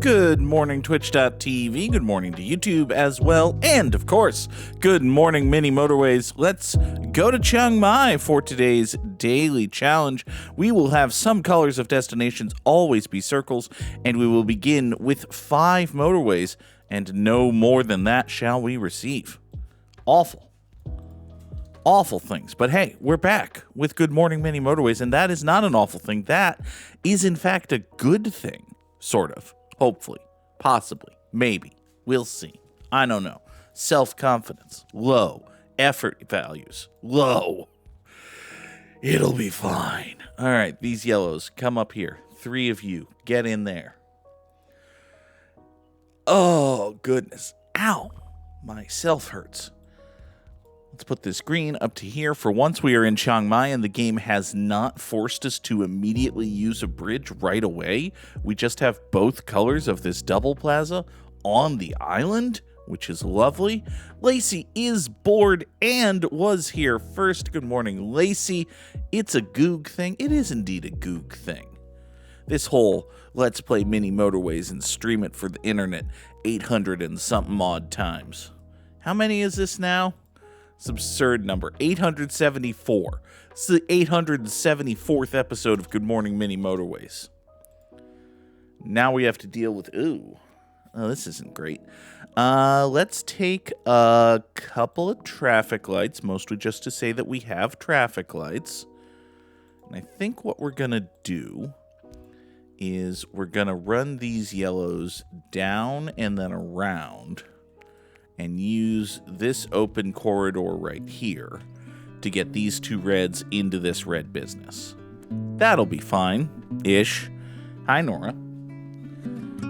Good morning, Twitch.tv. Good morning to YouTube as well. And, of course, good morning, Mini Motorways. Let's go to Chiang Mai for today's daily challenge. We will have some colors of destinations always be circles, and we will begin with 5 motorways, and no more than that shall we receive. Awful things. But hey, we're back with Good Morning Mini Motorways, and that is not an awful thing. That is, in fact, a good thing. Sort of. Hopefully. Possibly. Maybe. We'll see. I don't know. Self-confidence. Low. Effort values. Low. It'll be fine. All right, these yellows, come up here. 3 of you. Get in there. Oh, goodness. Ow. Myself hurts. Let's put this green up to here. For once, we are in Chiang Mai, and the game has not forced us to immediately use a bridge right away. We just have both colors of this double plaza on the island, which is lovely. Lacey is bored and was here first. Good morning, Lacey. It's a Goog thing. It is indeed a Goog thing. This whole let's play Mini Motorways and stream it for the internet 800 and something odd times. How many is this now? It's an absurd number. 874. It's the 874th episode of Good Morning Mini Motorways. Now we have to deal with... Ooh. Oh, this isn't great. Let's take a couple of traffic lights, mostly just to say that we have traffic lights. And I think what we're going to do is we're going to run these yellows down and then around, and use this open corridor right here to get these 2 reds into this red business. That'll be fine-ish. Hi, Nora.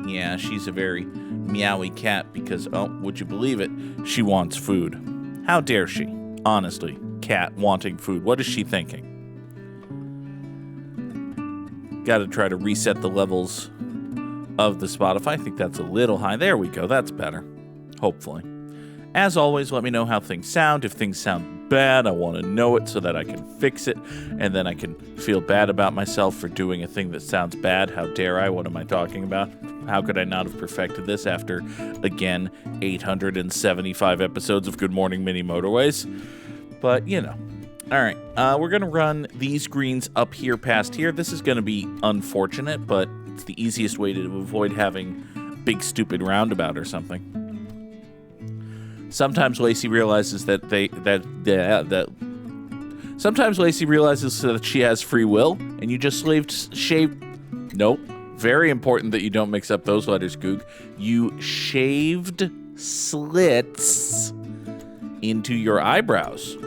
Yeah, she's a very meowy cat because, oh, would you believe it? She wants food. How dare she? Honestly, cat wanting food. What is she thinking? Gotta try to reset the levels of the Spotify. I think that's a little high. There we go. That's better. Hopefully. As always, let me know how things sound. If things sound bad, I want to know it so that I can fix it, and then I can feel bad about myself for doing a thing that sounds bad. How dare I? What am I talking about? How could I not have perfected this after, again, 875 episodes of Good Morning Mini Motorways? But, you know. All right, we're going to run these greens up here past here. This is going to be unfortunate, but it's the easiest way to avoid having a big stupid roundabout or something. Sometimes Lacey realizes sometimes Lacey realizes that she has free will, and you just shaved. Nope. Very important that you don't mix up those letters, Goog. You shaved slits into your eyebrows.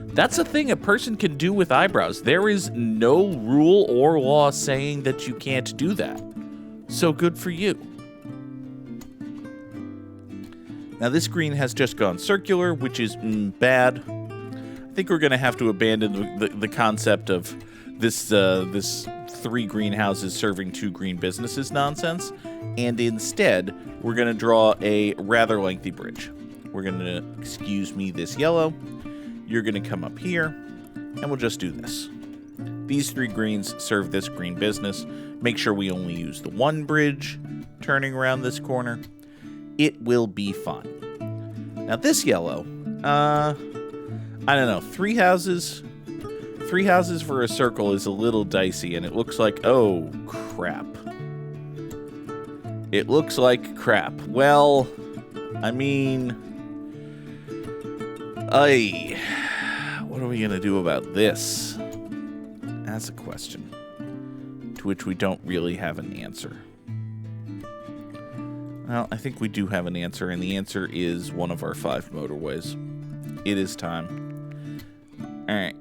That's a thing a person can do with eyebrows. There is no rule or law saying that you can't do that. So good for you. Now, this green has just gone circular, which is bad. I think we're going to have to abandon the concept of this 3 greenhouses serving 2 green businesses nonsense, and instead, we're going to draw a rather lengthy bridge. We're going to, excuse me, this yellow. You're going to come up here, and we'll just do this. These 3 greens serve this green business. Make sure we only use the 1 bridge turning around this corner. It will be fine. Now this yellow, I don't know, 3 houses for a circle is a little dicey, and it looks like, oh, crap. It looks like crap. Well, I mean, what are we going to do about this? That's a question to which we don't really have an answer. Well, I think we do have an answer, and the answer is one of our 5 motorways. It is time. All right.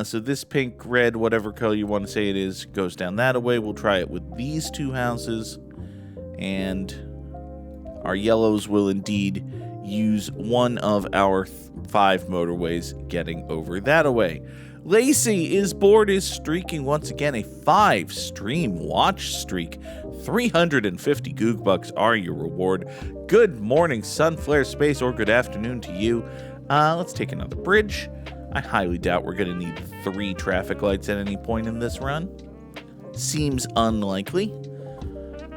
So this pink, red, whatever color you want to say it is, goes down that way. We'll try it with these 2 houses, and our yellows will indeed use one of our 5 motorways getting over that away. Lacey is bored, is streaking once again, a 5-stream watch streak. 350 Goog bucks are your reward. Good morning, Sunflare Space, or good afternoon to you. Let's take another bridge. I highly doubt we're going to need 3 traffic lights at any point in this run. Seems unlikely.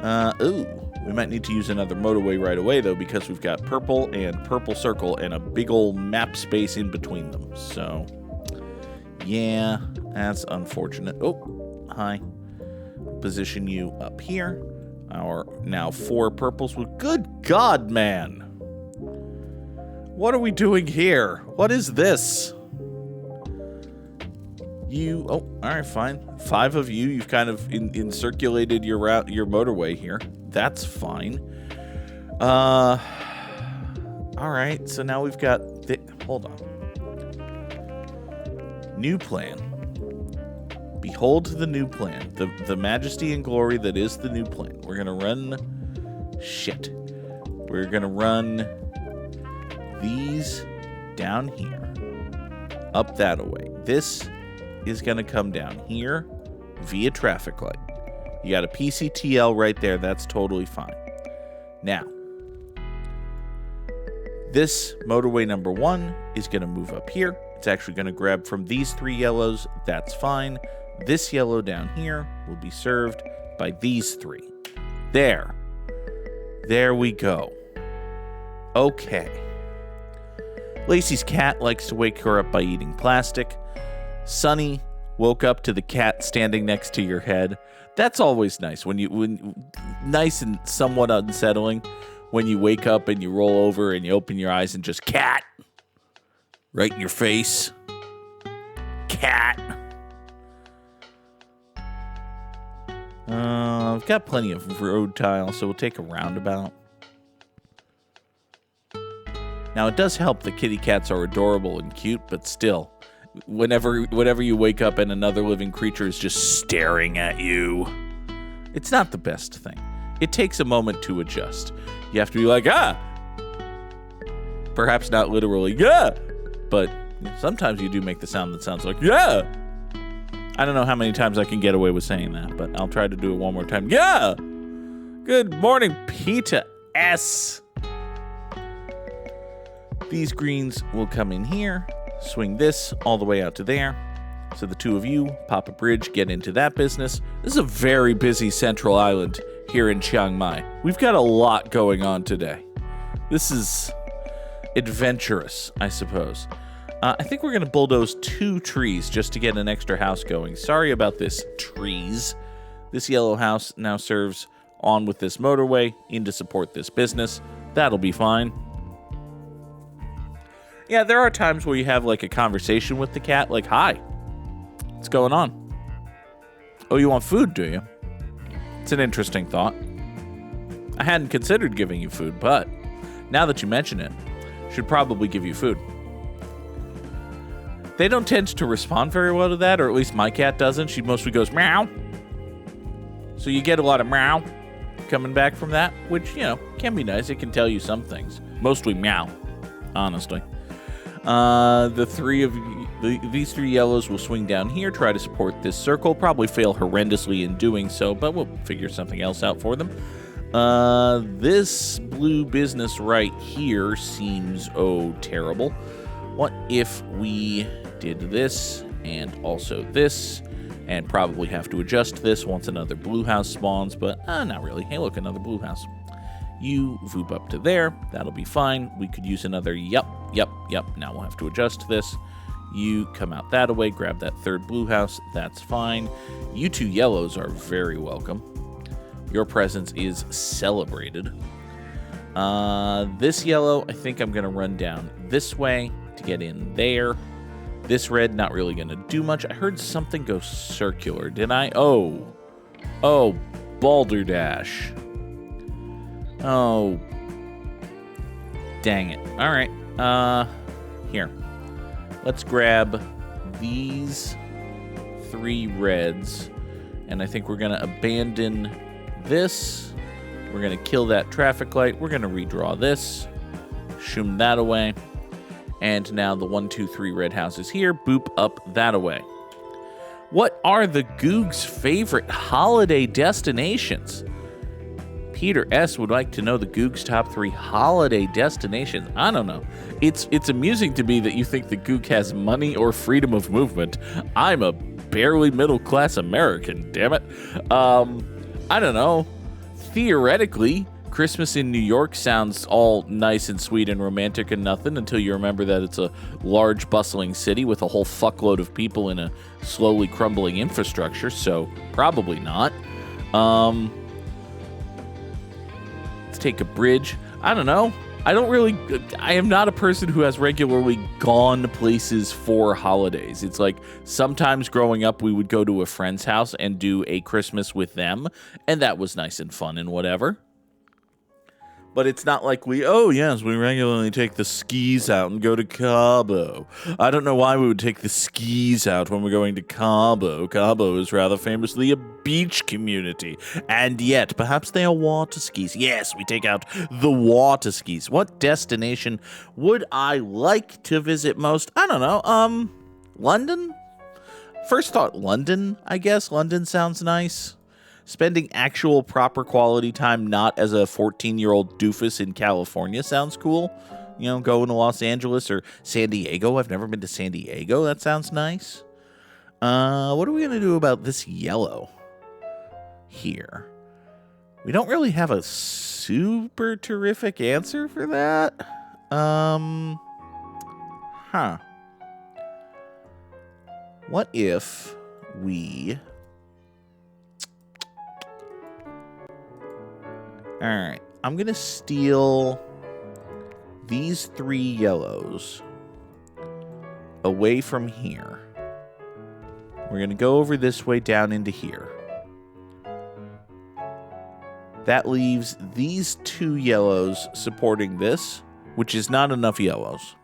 Ooh, We might need to use another motorway right away, though, because we've got purple and purple circle and a big old map space in between them. So, yeah, that's unfortunate. Oh, hi. Position you up here. Our now 4 purples with... Good God, man! What are we doing here? What is this? You... Oh, alright, fine. 5 of you. You've kind of encirculated your route, your motorway here. That's fine. Alright, so now we've got... Hold on. New plan. Behold the new plan. The majesty and glory that is the new plan. We're going to run... Shit. We're going to run these down here. Up that way. This is going to come down here via traffic light. You got a PCTL right there. That's totally fine. Now, this motorway number 1 is going to move up here. It's actually going to grab from these 3 yellows. That's fine. This yellow down here will be served by these 3. There. There we go. Okay. Lacey's cat likes to wake her up by eating plastic. Sunny woke up to the cat standing next to your head. That's always nice. Nice and somewhat unsettling when you wake up and you roll over and you open your eyes and just cat right in your face. Cat. I've got plenty of road tile, so we'll take a roundabout. Now, it does help that kitty cats are adorable and cute, but still, whenever you wake up and another living creature is just staring at you, it's not the best thing. It takes a moment to adjust. You have to be like, ah! Perhaps not literally, yeah! But sometimes you do make the sound that sounds like, yeah! I don't know how many times I can get away with saying that, but I'll try to do it one more time. Yeah! Good morning, Peter S. These greens will come in here, swing this all the way out to there. So the 2 of you pop a bridge, get into that business. This is a very busy central island here in Chiang Mai. We've got a lot going on today. This is adventurous, I suppose. I think we're going to bulldoze 2 trees just to get an extra house going. Sorry about this, trees. This yellow house now serves on with this motorway in to support this business. That'll be fine. Yeah, there are times where you have like a conversation with the cat, like, hi, what's going on? Oh, you want food, do you? It's an interesting thought. I hadn't considered giving you food, but now that you mention it, should probably give you food. They don't tend to respond very well to that, or at least my cat doesn't. She mostly goes meow. So you get a lot of meow coming back from that, which, you know, can be nice. It can tell you some things. Mostly meow, honestly. These 3 yellows will swing down here, try to support this circle. Probably fail horrendously in doing so, but we'll figure something else out for them. This blue business right here seems, terrible. What if we did this and also this, and probably have to adjust this once another blue house spawns, but not really. Hey, look, another blue house. You voop up to there. That'll be fine. We could use another yep. Now we'll have to adjust this. You come out that way, grab that 3rd blue house. That's fine. You 2 yellows are very welcome. Your presence is celebrated. This yellow, I think I'm going to run down this way to get in there. This red, not really going to do much. I heard something go circular. Did I? Oh, balderdash. Oh, dang it. All right. Here. Let's grab these 3 reds, and I think we're going to abandon this. We're going to kill that traffic light. We're going to redraw this. Shoom that away. And now the 1, 2, 3 red houses here. Boop up that away. What are the Goog's favorite holiday destinations? Peter S. would like to know the Goog's top 3 holiday destinations. I don't know. It's amusing to me that you think the Goog has money or freedom of movement. I'm a barely middle-class American, damn it. I don't know. theoretically, Christmas in New York sounds all nice and sweet and romantic and nothing until you remember that it's a large, bustling city with a whole fuckload of people in a slowly crumbling infrastructure, so probably not. Let's take a bridge. I don't know. I am not a person who has regularly gone places for holidays. It's like sometimes growing up, we would go to a friend's house and do a Christmas with them, and that was nice and fun and whatever. But it's not like we regularly take the skis out and go to Cabo. I don't know why we would take the skis out when we're going to Cabo. Cabo is rather famously a beach community. And yet, perhaps they are water skis. Yes, we take out the water skis. What destination would I like to visit most? I don't know. London? First thought, London, I guess. London sounds nice. Spending actual proper quality time, not as a 14-year-old doofus in California, sounds cool. You know, going to Los Angeles or San Diego. I've never been to San Diego. That sounds nice. What are we going to do about this yellow here? We don't really have a super terrific answer for that. What if we... All right, I'm going to steal these 3 yellows away from here. We're going to go over this way down into here. That leaves these 2 yellows supporting this, which is not enough yellows.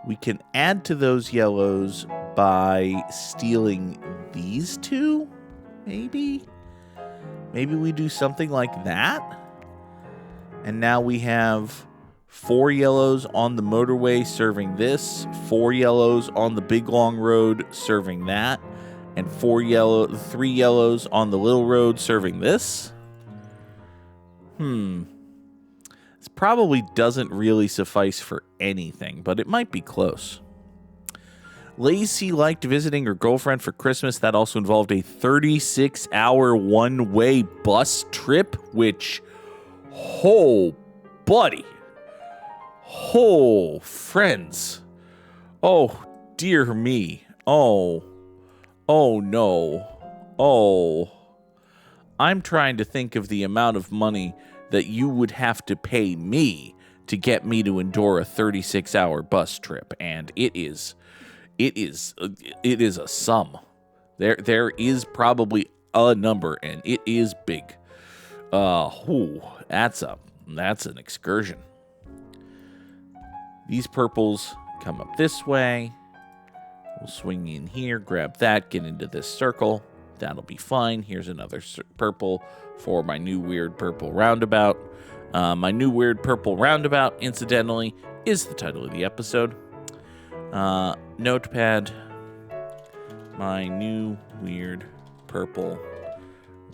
We can add to those yellows by stealing these 2, maybe? Maybe we do something like that. And now we have 4 yellows on the motorway serving this, 4 yellows on the big long road serving that, and 3 yellows on the little road serving this. This probably doesn't really suffice for anything, but it might be close. Lacey liked visiting her girlfriend for Christmas. That also involved a 36-hour one-way bus trip, which, oh, buddy. Oh, friends. Oh, dear me. Oh no. Oh. I'm trying to think of the amount of money that you would have to pay me to get me to endure a 36-hour bus trip, and it is a sum. There is probably a number, and it is big. That's an excursion. These purples come up this way. We'll swing in here, grab that, get into this circle. That'll be fine. Here's another purple for my new weird purple roundabout. My new weird purple roundabout, incidentally, is the title of the episode. Notepad, my new weird purple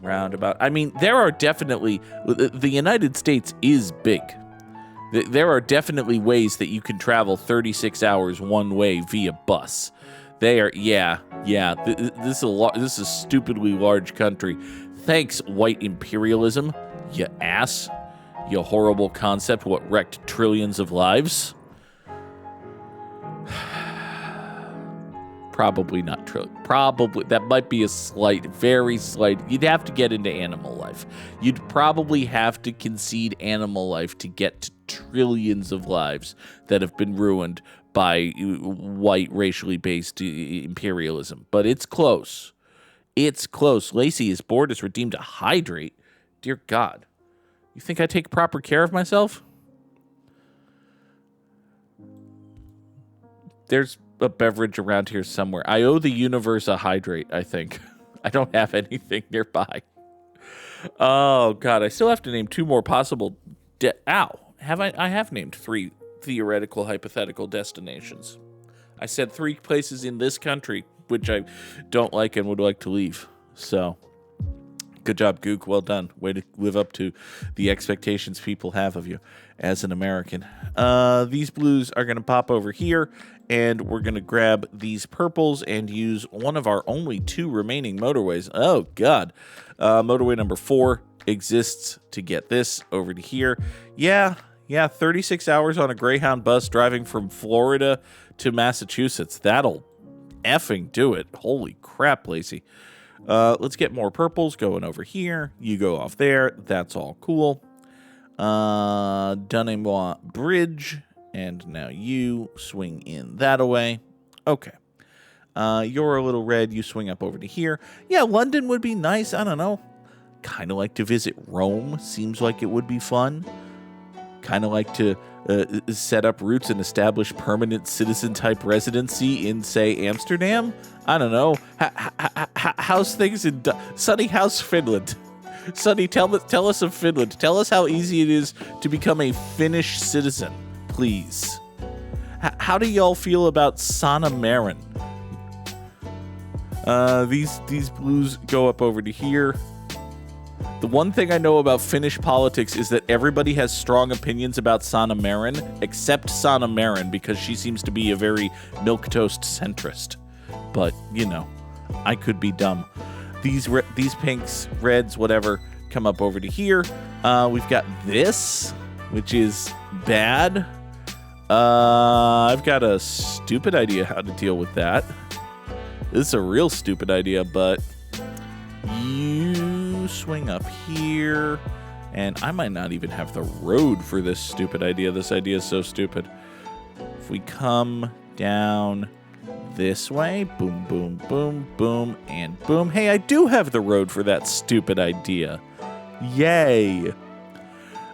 roundabout. I mean, there are definitely, the United States is big. There are definitely ways that you can travel 36 hours one way via bus. They are, this is a stupidly large country. Thanks, white imperialism, you ass. You horrible concept, what wrecked trillions of lives. Probably not trillion. Probably, that might be a very slight. You'd have to get into animal life. You'd probably have to concede animal life to get to trillions of lives that have been ruined by white, racially based imperialism. But it's close. It's close. Lacey is bored, is redeemed to hydrate. Dear God. You think I take proper care of myself? There's a beverage around here somewhere. I owe the universe a hydrate, I think. I don't have anything nearby. Oh, God. I still have to name 2 more possible... I have named 3 theoretical, hypothetical destinations. I said 3 places in this country, which I don't like and would like to leave. So, Good job, Goog. Well done. Way to live up to the expectations people have of you as an American. These blues are going to pop over here, and we're going to grab these purples and use one of our only 2 remaining motorways. Oh, God. Motorway number 4 exists to get this over to here. Yeah, 36 hours on a Greyhound bus driving from Florida to Massachusetts. That'll effing do it. Holy crap, Lacey. Let's get more purples going over here. You go off there. That's all cool. Dunnemont Bridge. And now you swing in that away. Okay. You're a little red. You swing up over to here. Yeah, London would be nice. I don't know. Kind of like to visit Rome. Seems like it would be fun. Kind of like to set up roots and establish permanent citizen-type residency in, say, Amsterdam? I don't know. How's things in... Sunny, how's Finland? Sunny, tell us of Finland. Tell us how easy it is to become a Finnish citizen, please. How do y'all feel about Sanna Marin? These blues go up over to here. The one thing I know about Finnish politics is that everybody has strong opinions about Sanna Marin, except Sanna Marin, because she seems to be a very milquetoast centrist. But, you know, I could be dumb. These pinks, reds, whatever, come up over to here. We've got this, which is bad. I've got a stupid idea how to deal with that. This is a real stupid idea, but you swing up here, and I might not even have the road for this stupid idea. This idea is so stupid. If we come down this way, boom, boom, boom, boom, and boom. Hey, I do have the road for that stupid idea. Yay.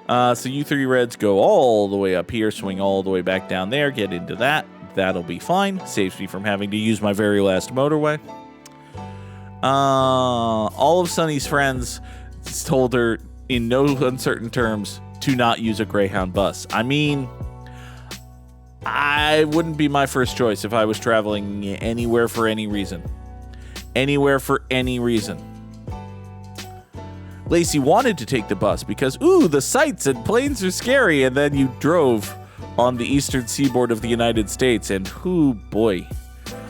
So you 3 reds go all the way up here, swing all the way back down there, get into that. That'll be fine. Saves me from having to use my very last motorway. All of Sunny's friends told her in no uncertain terms to not use a Greyhound bus. I mean, I wouldn't be my first choice if I was traveling anywhere for any reason. Anywhere for any reason. Lacey wanted to take the bus because, ooh, the sights and planes are scary, and then you drove on the eastern seaboard of the United States, and ooh, boy.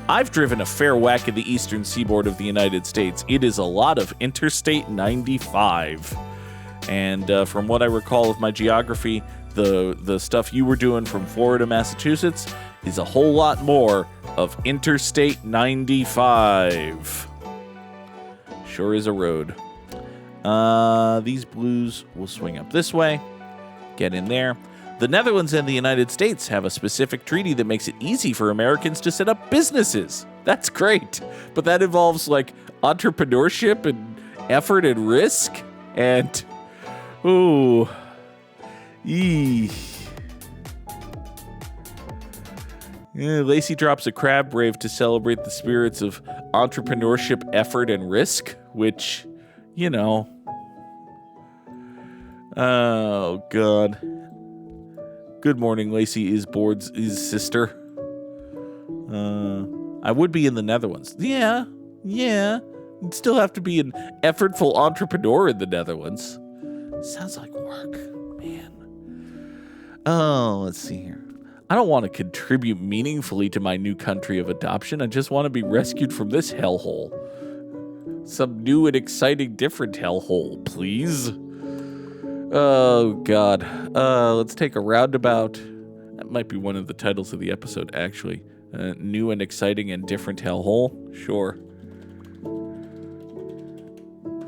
I've driven a fair whack of the eastern seaboard of the United States. It is a lot of Interstate 95. And from what I recall of my geography, the stuff you were doing from Florida, Massachusetts is a whole lot more of Interstate 95. Sure is a road. These blues will swing up this way. Get in there. The Netherlands and the United States have a specific treaty that makes it easy for Americans to set up businesses. That's great. But that involves, like, entrepreneurship and effort and risk. And, ooh, yeah, Lacey drops a crab brave to celebrate the spirits of entrepreneurship, effort, and risk, which, you know. Oh, God. Good morning, Lacey is Board's sister. I would be in the Netherlands. Yeah. You'd still have to be an effortful entrepreneur in the Netherlands. Sounds like work, man. Oh, let's see here. I don't want to contribute meaningfully to my new country of adoption. I just want to be rescued from this hellhole. Some new and exciting different hellhole, please. Oh, God. Let's take a roundabout. That might be one of the titles of the episode, actually. New and exciting and different hellhole? Sure.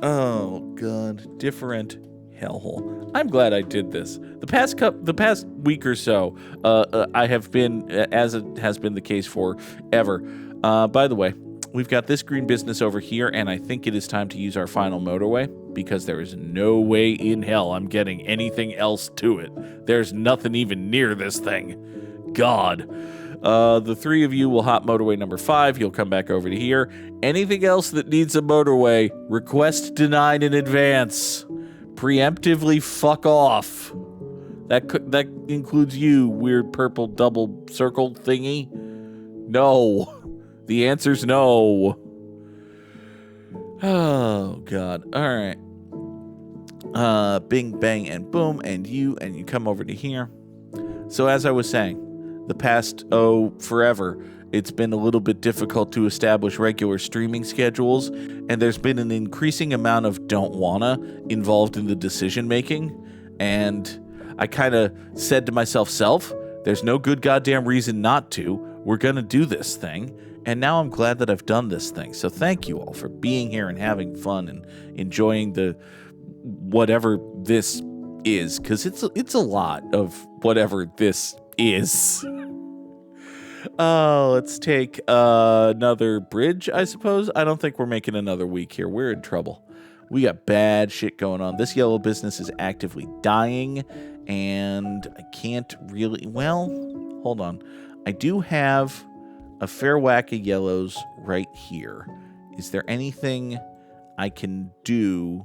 Oh, God. Different hellhole. I'm glad I did this. The past week or so, I have been, as it has been the case forever. By the way, we've got this green business over here, and I think it is time to use our final motorway, because there is no way in hell I'm getting anything else to it. There's nothing even near this thing. God. The 3 of you will hop motorway number 5. You'll come back over to here. Anything else that needs a motorway, request denied in advance. Preemptively fuck off. That includes you, weird purple double circle thingy. No. The answer's no. Oh, God. All right. Bing, bang, and boom, and you come over to here. So as I was saying, the past, forever, it's been a little bit difficult to establish regular streaming schedules, and there's been an increasing amount of don't wanna involved in the decision making, and I kind of said to myself, there's no good goddamn reason not to. We're gonna do this thing, and now I'm glad that I've done this thing. So thank you all for being here and having fun and enjoying the whatever this is, because it's a lot of whatever this is. Let's take another bridge, I suppose. I don't think we're making another week here. We're in trouble. We got bad shit going on. This yellow business is actively dying, and I can't really... Well, hold on. I do have a fair whack of yellows right here. Is there anything I can do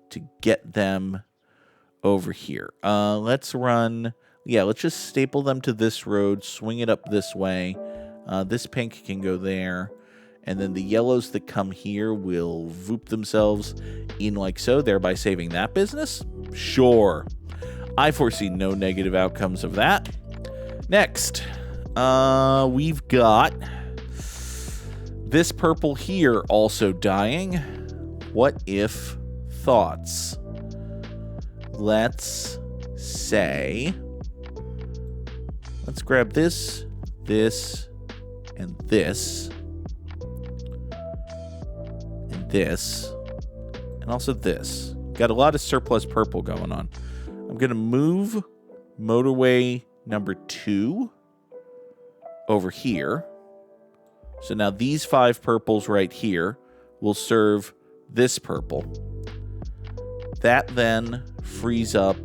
to get them over here? Let's run... Yeah, let's just staple them to this road, swing it up this way. This pink can go there. And then the yellows that come here will voop themselves in like so, thereby saving that business? Sure. I foresee no negative outcomes of that. Next, we've got this purple here also dying. What if thoughts? Let's say... Let's grab this, this, and this, and this, and also this. Got a lot of surplus purple going on. I'm going to move motorway number 2 over here. So now these 5 purples right here will serve this purple. That then frees up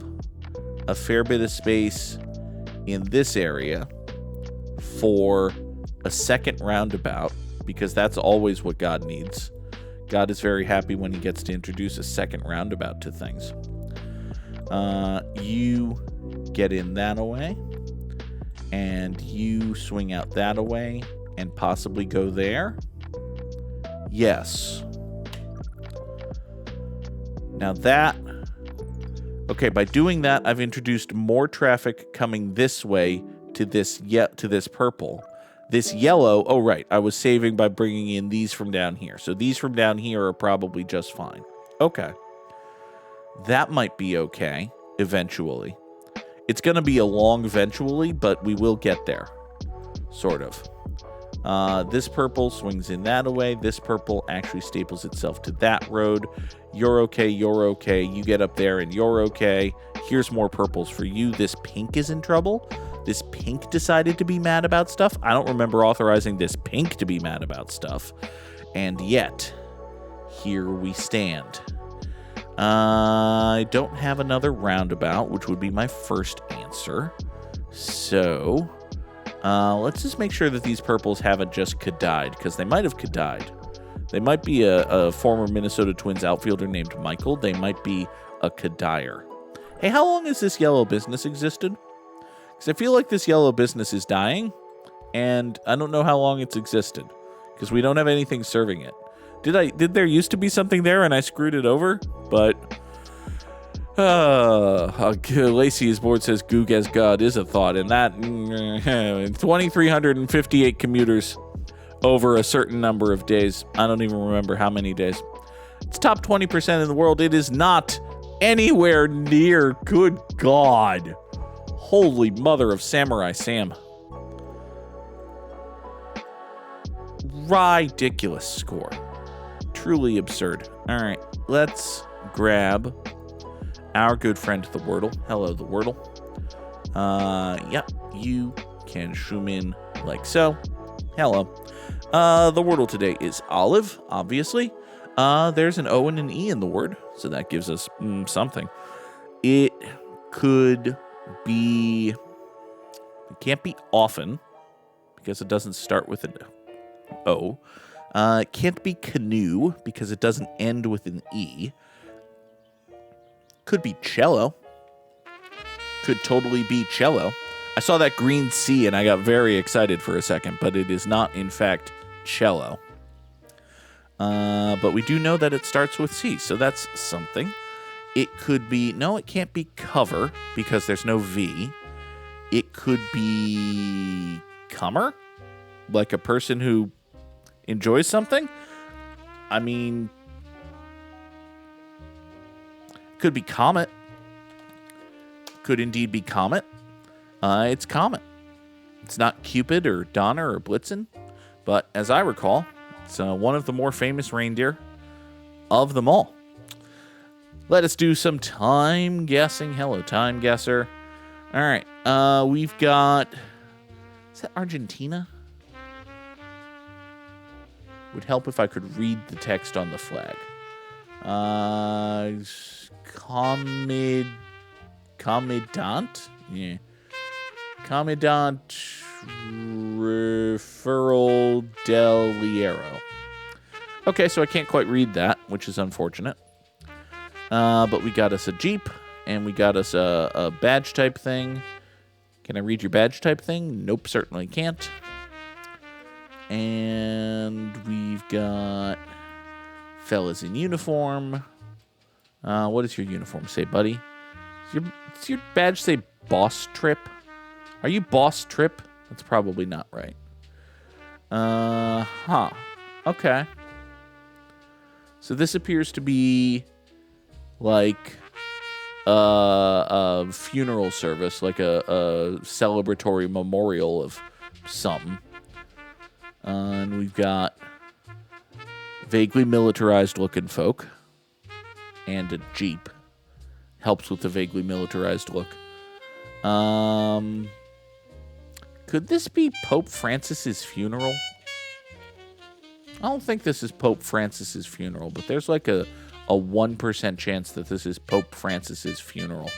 a fair bit of space in this area for a second roundabout, because that's always what God needs. God is very happy when he gets to introduce a second roundabout to things. You get in that away, and you swing out that away, and possibly go there. Yes. Now that... Okay, by doing that, I've introduced more traffic coming this way to this purple. This yellow, oh right, I was saving by bringing in these from down here. So these from down here are probably just fine. Okay. That might be okay, eventually. It's going to be a long eventually, but we will get there. Sort of. This purple swings in that away. This purple actually staples itself to that road. You're okay, you're okay. You get up there and you're okay. Here's more purples for you. This pink is in trouble. This pink decided to be mad about stuff. I don't remember authorizing this pink to be mad about stuff. And yet, here we stand. I don't have another roundabout, which would be my first answer. So... let's just make sure that these purples haven't just Kadied, because they might have Kadied. They might be a former Minnesota Twins outfielder named Michael. They might be a Kadier. Hey, how long has this yellow business existed? Because I feel like this yellow business is dying, and I don't know how long it's existed, because we don't have anything serving it. Did there used to be something there and I screwed it over? But... Lacey's board says Goog as God is a thought, and that 2,358 commuters over a certain number of days. I don't even remember how many days. It's top 20% in the world. It is not anywhere near. Good God. Holy mother of Samurai Sam. Ridiculous score. Truly absurd. All right, let's grab our good friend, the Wordle. Hello, the Wordle. Yep, you can zoom in like so. Hello. The Wordle today is olive, obviously. There's an O and an E in the word, so that gives us something. It could be... It can't be often, because it doesn't start with an O. It can't be canoe, because it doesn't end with an E. Could be cello. Could totally be cello. I saw that green C and I got very excited for a second, but it is not, in fact, cello. But we do know that it starts with C, so that's something. It could be... No, it can't be cover, because there's no V. It could be... comer? Like a person who enjoys something? I mean... Could be comet. Could indeed be comet. It's comet. It's not Cupid or Donner or Blitzen, but as I recall, it's one of the more famous reindeer of them all. Let us do some time guessing. Hello, time guesser. All right, we've got... Is that Argentina? Would help if I could read the text on the flag. Commandant? Yeah. Commandant Referral del Hierro. Okay, so I can't quite read that, which is unfortunate. But we got us a Jeep, and we got us a badge type thing. Can I read your badge type thing? Nope, certainly can't. And we've got fellas in uniform. What does your uniform say, buddy? Does your badge say Boss Trip? Are you Boss Trip? That's probably not right. Okay. So this appears to be like a funeral service, like a celebratory memorial of something. And we've got vaguely militarized looking folk and a Jeep. Helps with the vaguely militarized look. Could this be Pope Francis's funeral? I don't think this is Pope Francis's funeral, but there's like a 1% chance that this is Pope Francis's funeral.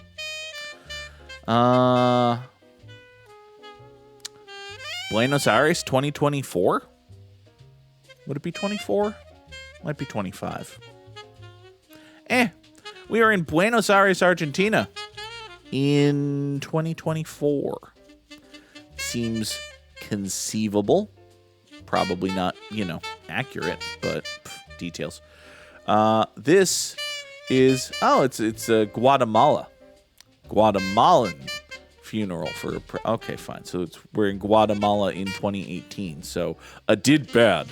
Buenos Aires 2024? Would it be 24? Might be 25. We are in Buenos Aires, Argentina in 2024. Seems conceivable. Probably not, accurate, but details. This is, it's a Guatemala. Guatemalan funeral for, okay, fine. So we're in Guatemala in 2018. So I did bad.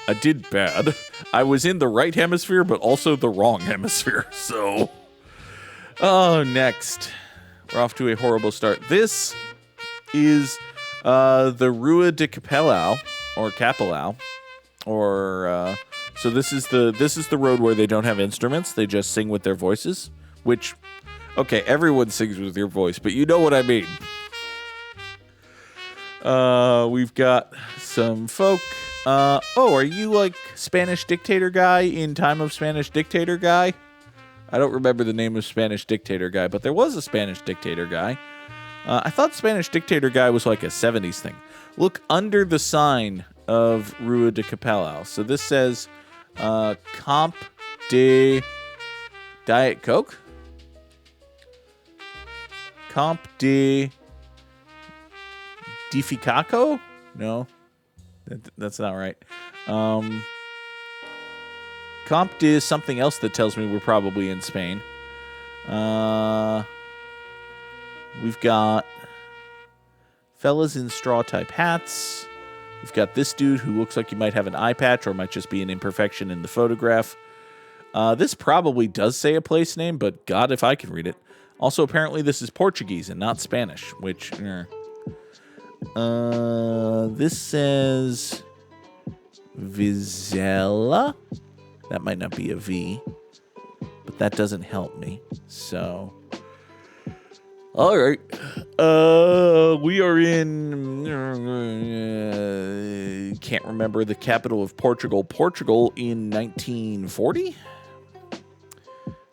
I was in the right hemisphere, but also the wrong hemisphere. So, next. We're off to a horrible start. This is the Rua de Capelao, or Capelao, or so this is the road where they don't have instruments. They just sing with their voices, which, okay, everyone sings with your voice, but you know what I mean. We've got some folk. Are you like Spanish dictator guy in Time of Spanish Dictator Guy? I don't remember the name of Spanish dictator guy, but there was a Spanish dictator guy. I thought Spanish dictator guy was like a 70s thing. Look under the sign of Rua de Capelao. So this says, Comp de Diet Coke? Comp de Dificaco? No. That's not right. Comp de is something else that tells me we're probably in Spain. We've got fellas in straw-type hats. We've got this dude who looks like he might have an eye patch or might just be an imperfection in the photograph. This probably does say a place name, but God, if I can read it. Also, apparently this is Portuguese and not Spanish, which... this says Vizela. That might not be a V, but that doesn't help me. So, all right. We are in. Can't remember the capital of Portugal. Portugal in 1940.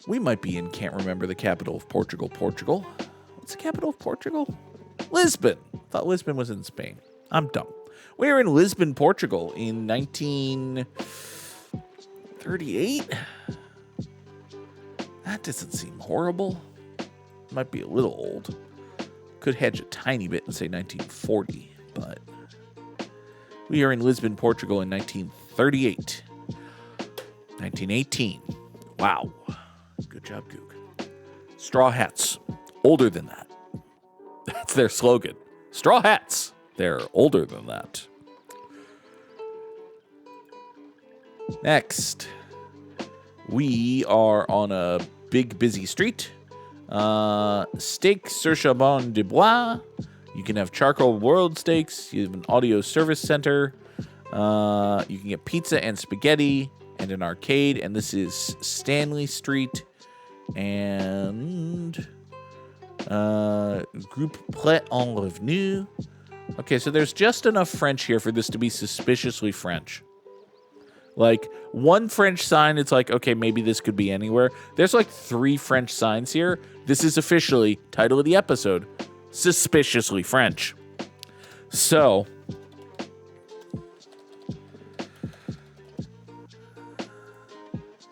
We might be in. Can't remember the capital of Portugal. Portugal. What's the capital of Portugal? Lisbon. I thought Lisbon was in Spain. I'm dumb. We are in Lisbon, Portugal in 1938. That doesn't seem horrible. Might be a little old. Could hedge a tiny bit and say 1940, but we are in Lisbon, Portugal in 1938. 1918. Wow. Good job, Goog. Straw hats. Older than that. That's their slogan. Straw hats. They're older than that. Next. We are on a big, busy street. Steak sur charbon de bois. You can have charcoal broiled steaks. You have an audio service center. You can get pizza and spaghetti and an arcade. And this is Stanley Street and Groupe Prêt en Revenu. Okay, so there's just enough French here for this to be suspiciously French. Like, one French sign, it's like, okay, maybe this could be anywhere. There's like 3 French signs here. This is officially, title of the episode, Suspiciously French. So,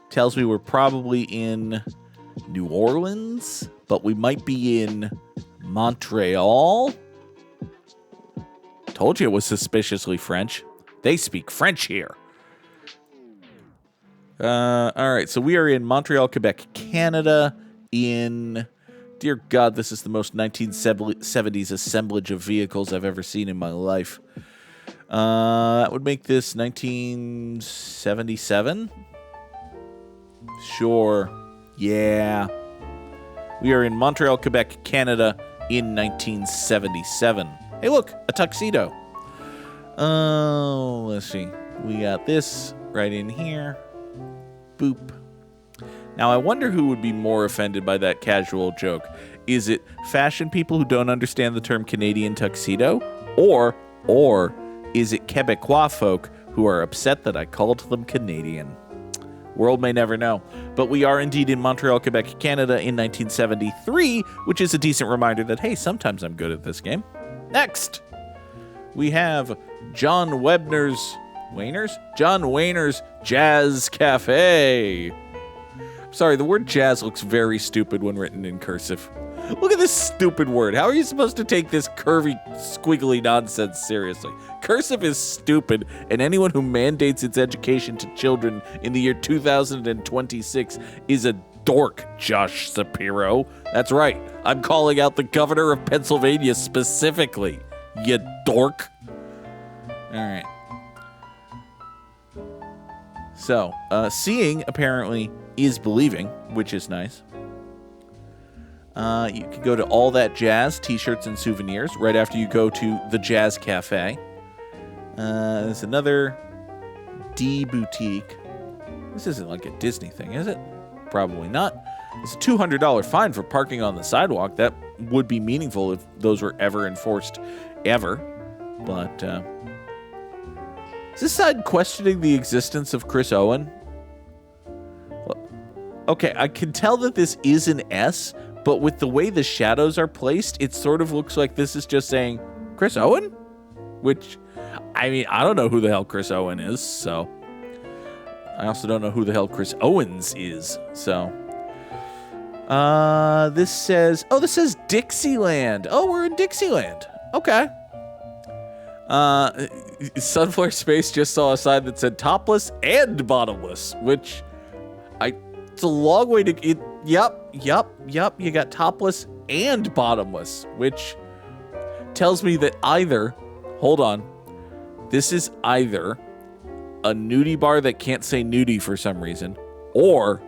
tells me we're probably in New Orleans, but we might be in Montreal. Told you it was suspiciously French. They speak French here. All right, so we are in Montreal, Quebec, Canada. Dear God, this is the most 1970s assemblage of vehicles I've ever seen in my life. That would make this 1977. Sure. Yeah. We are in Montreal, Quebec, Canada in 1977. Hey, look, a tuxedo. Oh, let's see. We got this right in here. Boop. Now, I wonder who would be more offended by that casual joke. Is it fashion people who don't understand the term Canadian tuxedo? Or is it Quebecois folk who are upset that I called them Canadian? World may never know. But we are indeed in Montreal, Quebec, Canada in 1973, which is a decent reminder that, hey, sometimes I'm good at this game. Next, we have John Wayner's Jazz Cafe. Sorry, the word jazz looks very stupid when written in cursive. Look at this stupid word. How are you supposed to take this curvy, squiggly nonsense seriously? Cursive is stupid, and anyone who mandates its education to children in the year 2026 is a dork, Josh Shapiro. That's right. I'm calling out the governor of Pennsylvania specifically, you dork. All right. So, seeing apparently is believing, which is nice. You can go to All That Jazz t-shirts and souvenirs right after you go to the Jazz Cafe. There's another D Boutique. This isn't like a Disney thing, is it? Probably not. It's a $200 fine for parking on the sidewalk. That would be meaningful if those were ever enforced, ever. But, is this side questioning the existence of Chris Owen? Okay, I can tell that this is an S, but with the way the shadows are placed, it sort of looks like this is just saying, Chris Owen? Which, I mean, I don't know who the hell Chris Owen is, so. I also don't know who the hell Chris Owens is, so. This says Dixieland. Oh, we're in Dixieland. Okay. Sunflare Space just saw a sign that said topless and bottomless, which it's a long way to yep. You got topless and bottomless, which tells me that this is either a nudie bar that can't say nudie for some reason, or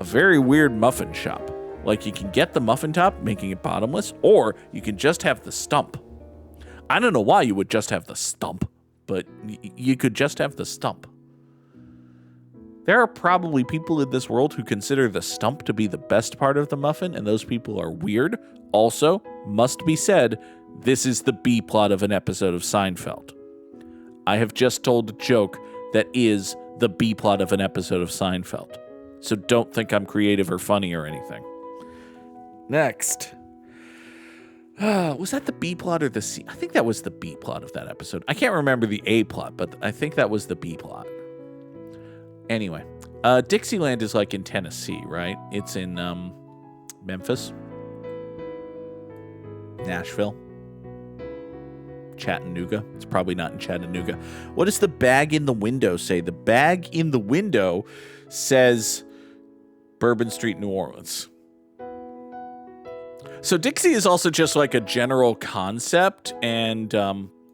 a very weird muffin shop. Like, you can get the muffin top, making it bottomless, or you can just have the stump. I don't know why you would just have the stump, but you could just have the stump. There are probably people in this world who consider the stump to be the best part of the muffin, and those people are weird. Also, must be said, this is the B plot of an episode of Seinfeld. I have just told a joke that is the B plot of an episode of Seinfeld. So don't think I'm creative or funny or anything. Next. Was that the B plot or the C? I think that was the B plot of that episode. I can't remember the A plot, but I think that was the B plot. Anyway, Dixieland is like in Tennessee, right? It's in Memphis, Nashville. Chattanooga. It's probably not in Chattanooga. What does the bag in the window say? The bag in the window says Bourbon Street, New Orleans. So Dixie is also just like a general concept, and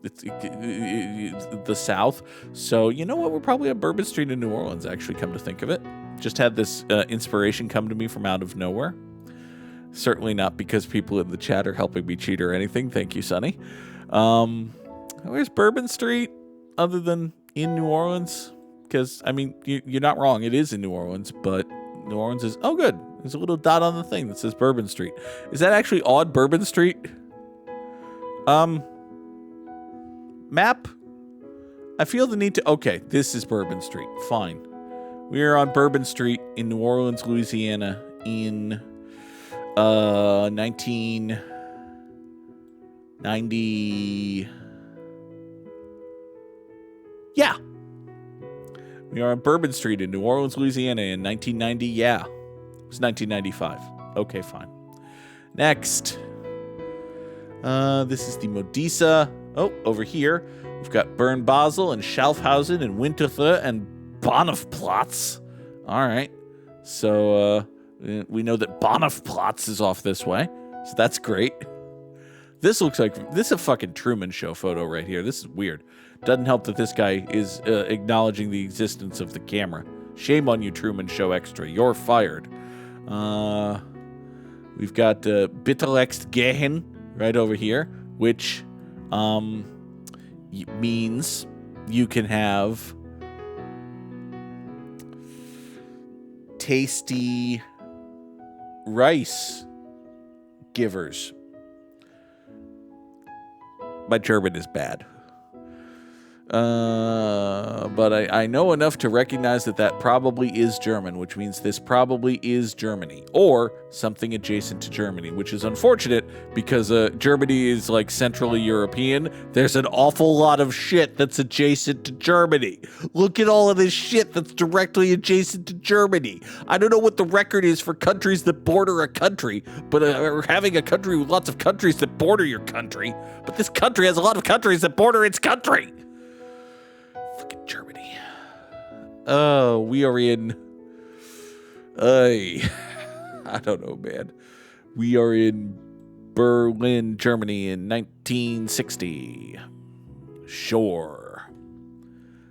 it's the South. So you know what? We're probably at Bourbon Street in New Orleans, actually, come to think of it. Just had this inspiration come to me from out of nowhere. Certainly not because people in the chat are helping me cheat or anything. Thank you, Sonny. Where's Bourbon Street other than in New Orleans? Because, I mean, you're not wrong. It is in New Orleans, but New Orleans is... Oh, good. There's a little dot on the thing that says Bourbon Street. Is that actually odd Bourbon Street? Map? I feel the need to... Okay, this is Bourbon Street. Fine. We are on Bourbon Street in New Orleans, Louisiana in... 1990. Yeah. We are on Bourbon Street in New Orleans, Louisiana in 1990. Yeah. It was 1995. Okay, fine. Next. This is the Modisa. Oh, over here. We've got Bern Basel and Schaffhausen and Winterthur and Bonnefplatz. All right. So, we know that Bonnefplatz is off this way, so that's great. This looks like this is a fucking Truman Show photo right here. This is weird. Doesn't help that this guy is acknowledging the existence of the camera. Shame on you, Truman Show Extra. You're fired. We've got Bitterlext Gehen right over here, which means you can have tasty rice givers. My German is bad. But I know enough to recognize that probably is German, which means this probably is Germany or something adjacent to Germany, which is unfortunate because Germany is like centrally European. There's an awful lot of shit that's adjacent to Germany. Look at all of this shit that's directly adjacent to Germany. I don't know what the record is for countries that border a country, but having a country with lots of countries that border your country. But this country has a lot of countries that border its country. Fucking Germany. Oh, we are in... I don't know, man. We are in Berlin, Germany in 1960. Sure.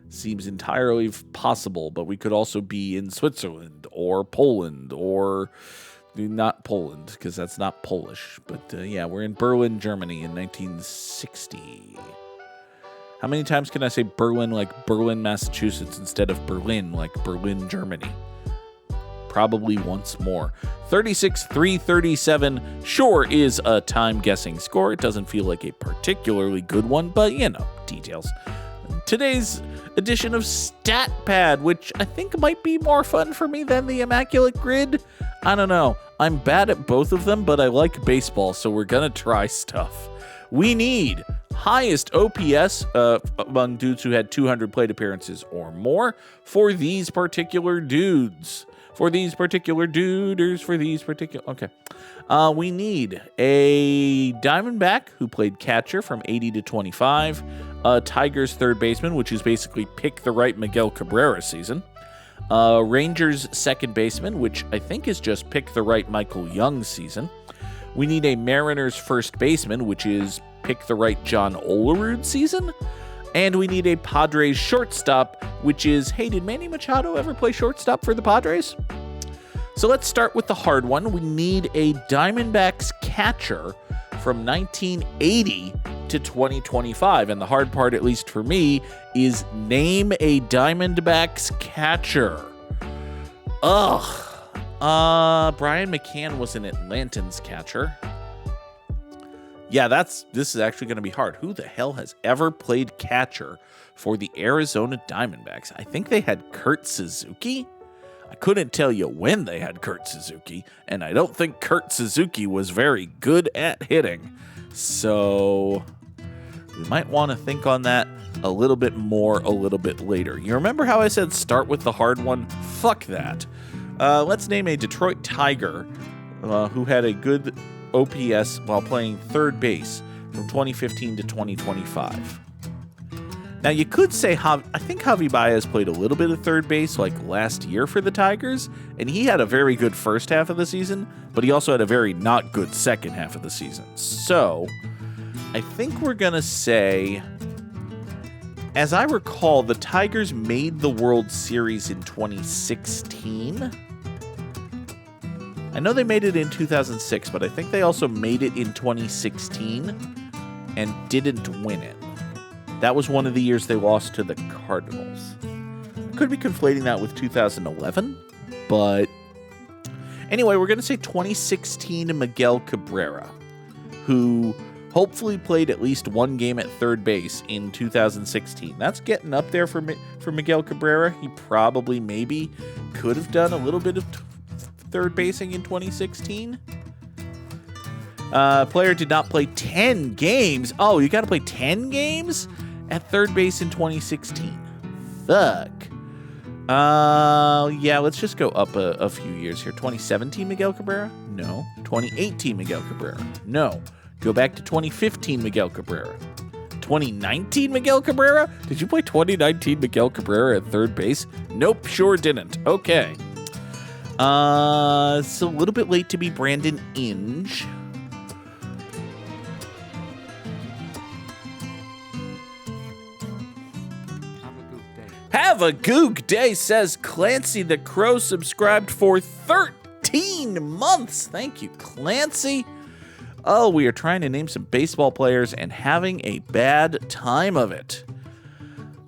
Seems entirely possible, but we could also be in Switzerland or Poland or... Not Poland, because that's not Polish. But yeah, we're in Berlin, Germany in 1960. How many times can I say Berlin like Berlin, Massachusetts instead of Berlin like Berlin, Germany? Probably once more. 36-337 sure is a time-guessing score. It doesn't feel like a particularly good one, but, you know, details. Today's edition of StatPad, which I think might be more fun for me than the Immaculate Grid. I don't know. I'm bad at both of them, but I like baseball, so we're going to try stuff. We need highest OPS among dudes who had 200 plate appearances or more for these particular dudes. For these particular duders, for these particular... Okay. We need a Diamondback who played catcher from 80 to 25. Tigers third baseman, which is basically pick the right Miguel Cabrera season. Rangers second baseman, which I think is just pick the right Michael Young season. We need a Mariners first baseman, which is pick the right John Olerud season. And we need a Padres shortstop, which is, hey, did Manny Machado ever play shortstop for the Padres? So let's start with the hard one. We need a Diamondbacks catcher from 1980 to 2025. And the hard part, at least for me, is name a Diamondbacks catcher. Ugh. Brian McCann was an Atlantans catcher. Yeah, this is actually going to be hard. Who the hell has ever played catcher for the Arizona Diamondbacks? I think they had Kurt Suzuki. I couldn't tell you when they had Kurt Suzuki, and I don't think Kurt Suzuki was very good at hitting. So we might want to think on that a little bit more a little bit later. You remember how I said start with the hard one? Fuck that. Let's name a Detroit Tiger who had a good OPS while playing third base from 2015 to 2025. Now, you could say, I think Javi Baez played a little bit of third base like last year for the Tigers, and he had a very good first half of the season, but he also had a very not good second half of the season. So, I think we're going to say, as I recall, the Tigers made the World Series in 2016. I know they made it in 2006, but I think they also made it in 2016 and didn't win it. That was one of the years they lost to the Cardinals. I could be conflating that with 2011, but anyway, we're going to say 2016 Miguel Cabrera, who hopefully played at least one game at third base in 2016. That's getting up there for Miguel Cabrera. He probably maybe could have done a little bit of third basing in 2016. Player did not play 10 games. Oh, you got to play 10 games at third base in 2016. Fuck. Yeah, let's just go up a few years here. 2017 Miguel Cabrera? No. 2018 Miguel Cabrera? No. Go back to 2015 Miguel Cabrera. 2019 Miguel Cabrera? Did you play 2019 Miguel Cabrera at third base? Nope, sure didn't. Okay. It's a little bit late to be Brandon Inge. Have a Goog day, says Clancy the Crow, subscribed for 13 months. Thank you, Clancy. Oh, we are trying to name some baseball players and having a bad time of it.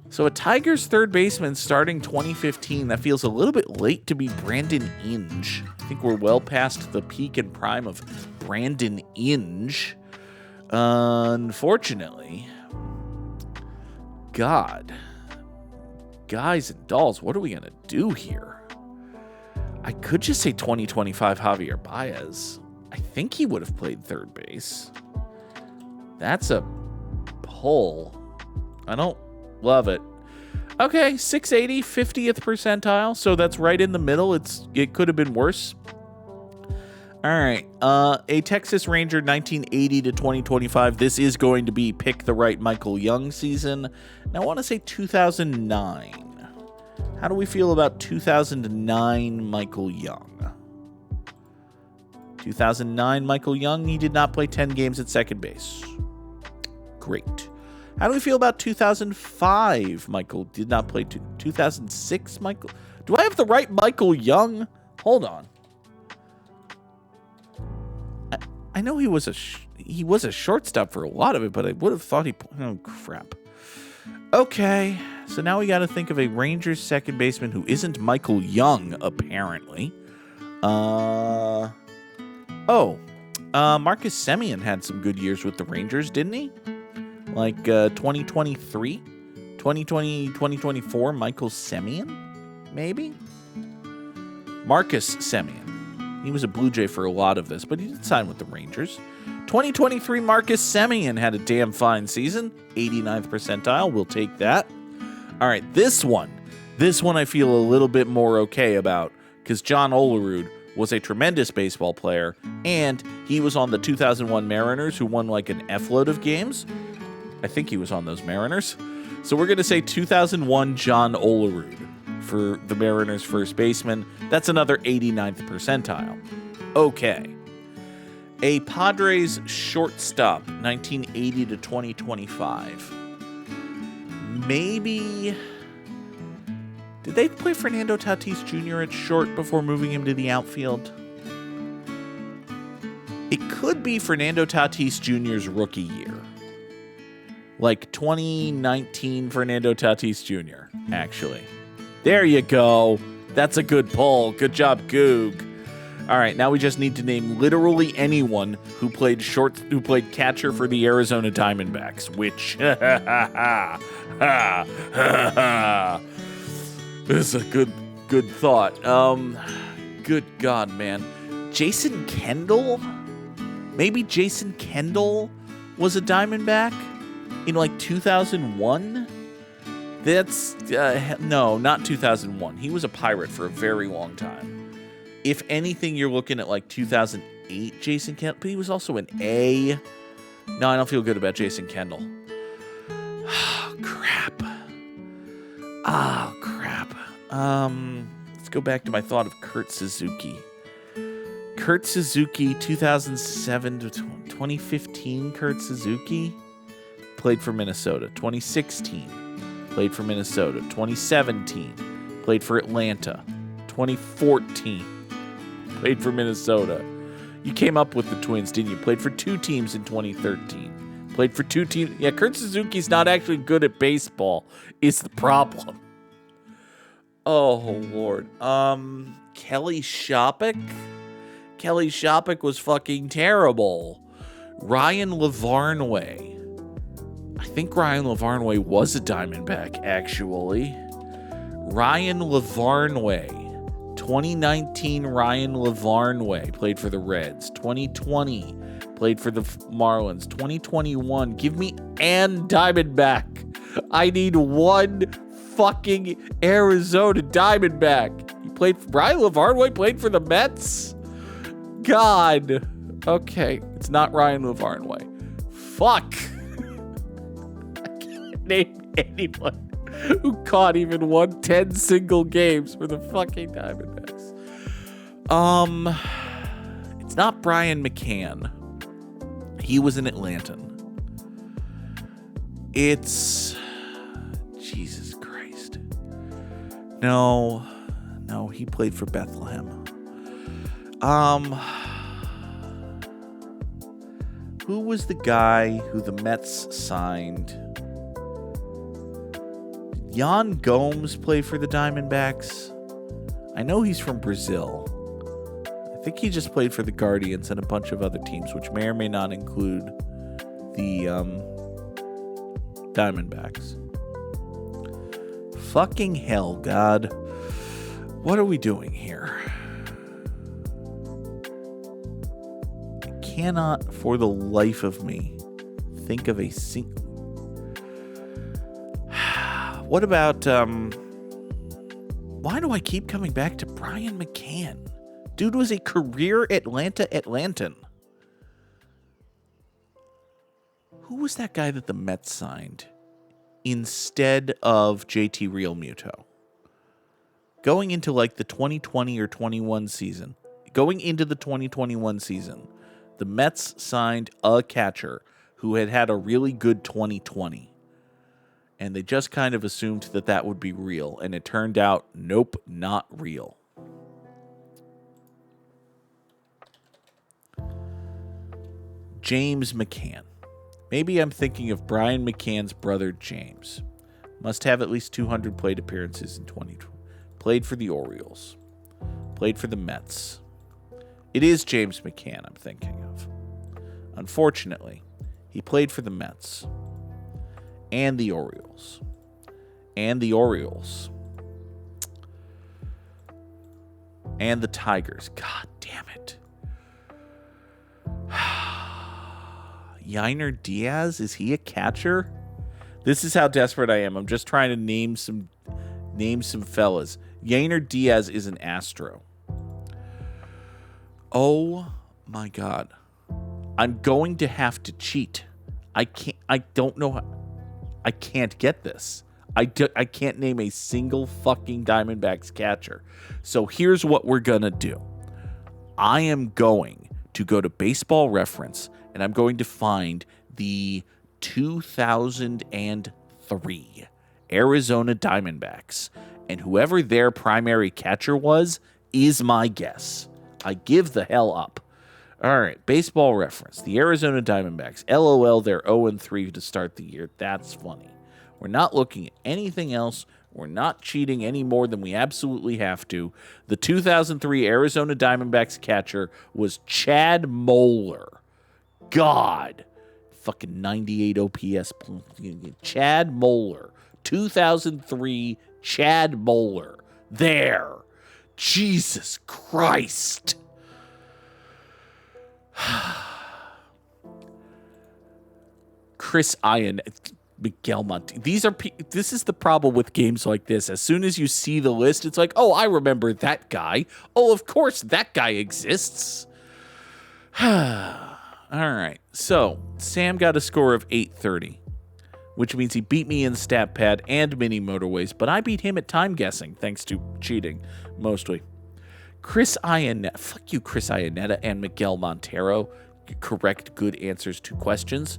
So a Tigers third baseman starting 2015, that feels a little bit late to be Brandon Inge. I think we're well past the peak and prime of Brandon Inge. Unfortunately, God. Guys and dolls, what are we going to do here? I could just say 2025 Javier Baez. I think he would have played third base. That's a pull. I don't love it. Okay, 680, 50th percentile. So that's right in the middle. It could have been worse. All right. A Texas Ranger 1980 to 2025. This is going to be pick the right Michael Young season. Now I want to say 2009. How do we feel about 2009 Michael Young? 2009 Michael Young, he did not play 10 games at second base. Great. How do we feel about 2005 Michael? Did not play 2006 Michael? Do I have the right Michael Young? Hold on. I know he was a shortstop for a lot of it, but I would have thought oh crap. Okay, so now we got to think of a Rangers second baseman who isn't Michael Young, apparently. Marcus Semien had some good years with the Rangers, didn't he? Like 2023, 2020, 2024, Michael Semien, maybe? Marcus Semien. He was a Blue Jay for a lot of this, but he did sign with the Rangers. 2023 Marcus Semien had a damn fine season. 89th percentile. We'll take that. All right, this one I feel a little bit more okay about because John Olerud was a tremendous baseball player, and he was on the 2001 Mariners who won like an F-load of games. I think he was on those Mariners. So we're going to say 2001 John Olerud for the Mariners first baseman. That's another 89th percentile. Okay. A Padres shortstop, 1980 to 2025. Maybe... Did they play Fernando Tatis Jr. at short before moving him to the outfield? It could be Fernando Tatis Jr.'s rookie year. Like 2019 Fernando Tatis Jr., actually. There you go. That's a good pull. Good job, Goog. All right, now we just need to name literally anyone who played catcher for the Arizona Diamondbacks, which this is a good thought. Good God, man. Jason Kendall? Maybe Jason Kendall was a Diamondback in like 2001? That's, no, not 2001. He was a Pirate for a very long time. If anything, you're looking at like 2008 Jason Kendall, but he was also an A. No, I don't feel good about Jason Kendall. Oh, crap. Oh, crap. Let's go back to my thought of Kurt Suzuki. Kurt Suzuki, 2007 to 2015, Kurt Suzuki played for Minnesota. 2016, played for Minnesota. 2017, played for Atlanta. 2014, played for Minnesota. You came up with the Twins, didn't you? Played for 2 teams in 2013. Played for 2 teams. Yeah, Kurt Suzuki's not actually good at baseball, is the problem. Oh, Lord. Kelly Shopik? Kelly Shopik was fucking terrible. Ryan Lavarnway. I think Ryan Lavarnway was a Diamondback, actually. Ryan Lavarnway. 2019 Ryan Lavarnway played for the Reds. 2020 played for the Marlins. 2021, give me an Diamondback. I need one fucking Arizona Diamondback. Ryan Lavarnway played for the Mets? God. Okay, it's not Ryan Lavarnway. Fuck. I can't name anyone who caught even 10 single games for the fucking Diamondbacks. It's not Brian McCann. He was an Atlantan. It's Jesus Christ. No, he played for Bethlehem. Who was the guy who the Mets signed? Yan Gomes play for the Diamondbacks? I know he's from Brazil. I think he just played for the Guardians and a bunch of other teams, which may or may not include the Diamondbacks. Fucking hell, God. What are we doing here? I cannot, for the life of me, think of a single... What about, why do I keep coming back to Brian McCann? Dude was a career Atlantan. Who was that guy that the Mets signed instead of JT Realmuto? Going into like the 2020 or 21 season, the Mets signed a catcher who had a really good 2020. And they just kind of assumed that would be real. And it turned out, nope, not real. James McCann. Maybe I'm thinking of Brian McCann's brother, James. Must have at least 200 plate appearances in 2020. Played for the Orioles. Played for the Mets. It is James McCann I'm thinking of. Unfortunately, he played for the Mets. And the Orioles. And the Tigers. God damn it. Yainer Diaz, is he a catcher? This is how desperate I am. I'm just trying to name some fellas. Yainer Diaz is an Astro. Oh my God. I'm going to have to cheat. I don't know how. I can't get this. I can't name a single fucking Diamondbacks catcher. So here's what we're going to do. I am going to go to Baseball Reference, and I'm going to find the 2003 Arizona Diamondbacks. And whoever their primary catcher was is my guess. I give the hell up. All right, Baseball Reference. The Arizona Diamondbacks. LOL, they're 0-3 to start the year. That's funny. We're not looking at anything else. We're not cheating any more than we absolutely have to. The 2003 Arizona Diamondbacks catcher was Chad Moeller. God. Fucking 98 OPS. Chad Moeller. 2003 Chad Moeller. There. Jesus Christ. Chris Ian, Miguel Monte. This is the problem with games like this. As soon as you see the list, it's like, oh, I remember that guy. Oh, of course, that guy exists. All All right. So Sam got a score of 830, which means he beat me in Stat Pad and Mini Motorways, but I beat him at time guessing, thanks to cheating, mostly. Chris Ionetta, fuck you, Chris Ionetta and Miguel Montero, correct good answers to questions.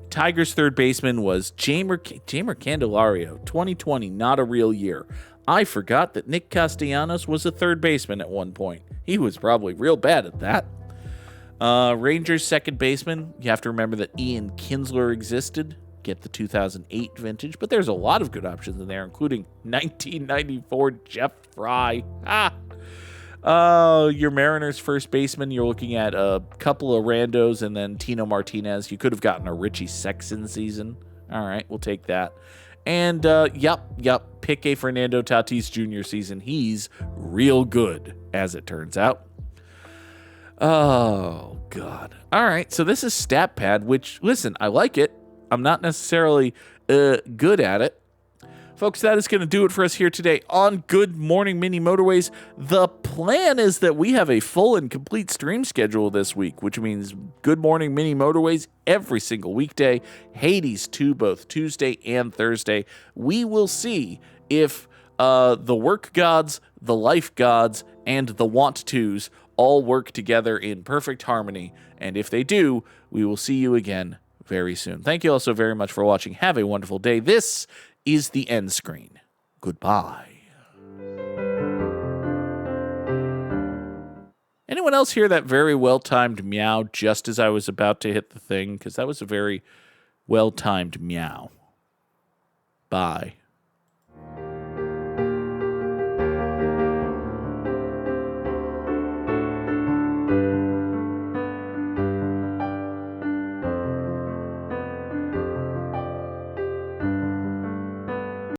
Tigers' third baseman was Jamer Candelario, 2020, not a real year. I forgot that Nick Castellanos was a third baseman at one point. He was probably real bad at that. Rangers' second baseman, you have to remember that Ian Kinsler existed. Get the 2008 vintage, but there's a lot of good options in there, including 1994 Jeff Fry. Your Mariners first baseman, you're looking at a couple of randos and then Tino Martinez. You could have gotten a Richie Sexton season. All right, we'll take that. And, pick a Fernando Tatis Jr. season. He's real good, as it turns out. Oh, God. All right, so this is Stat Pad, which, listen, I like it. I'm not necessarily good at it. Folks, that is going to do it for us here today on Good Morning Mini Motorways. The plan is that we have a full and complete stream schedule this week, which means Good Morning Mini Motorways every single weekday, Hades 2 both Tuesday and Thursday. We will see if the work gods, the life gods, and the want tos all work together in perfect harmony. And if they do, we will see you again very soon. Thank you all so very much for watching. Have a wonderful day. This is the end screen. Goodbye. Anyone else hear that very well-timed meow just as I was about to hit the thing? Because that was a very well-timed meow. Bye.